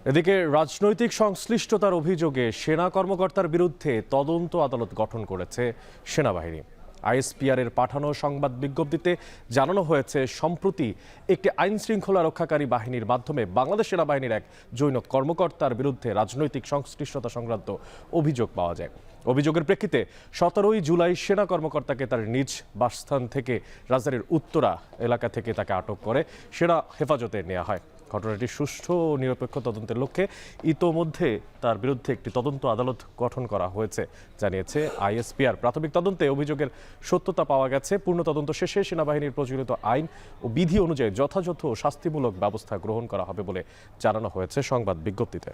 এদিকে রাজনৈতিক সংশ্লিষ্টতার অভিযোগে সেনা কর্মকর্তার বিরুদ্ধে তদন্ত আদালত গঠন করেছে সেনাবাহিনী। আইএসপিআর এর পাঠানো সংবাদ বিজ্ঞপ্তিতে জানানো হয়েছে, সম্প্রতি একটি আইন শৃঙ্খলা রক্ষাকারী বাহিনীর মাধ্যমে বাংলাদেশ সেনাবাহিনীর এক জৈন কর্মকর্তার বিরুদ্ধে রাজনৈতিক সংশ্লিষ্টতা সংক্রান্ত অভিযোগ পাওয়া যায়। অভিযোগের প্রেক্ষিতে 17 জুলাই সেনা কর্মকর্তাকে তার নিজ বাসস্থান থেকে রাজধানীর উত্তরা এলাকা থেকে তাকে আটক করে সেনা হেফাজতে নেওয়া হয়। ঘটনাটি সুষ্ঠু ও নিরপেক্ষ তদন্তের লক্ষ্যে ইতোমধ্যে তার বিরুদ্ধে একটি তদন্ত আদালত গঠন করা হয়েছে জানিয়েছে আইএসপিআর। প্রাথমিক তদন্তে অভিযোগের সত্যতা পাওয়া গেছে। পূর্ণ তদন্ত শেষে সেনাবাহিনীর প্রচলিত আইন ও বিধি অনুযায়ী যথাযথ শাস্তিমূলক ব্যবস্থা গ্রহণ করা হবে বলে জানানো হয়েছে সংবাদ বিজ্ঞপ্তিতে।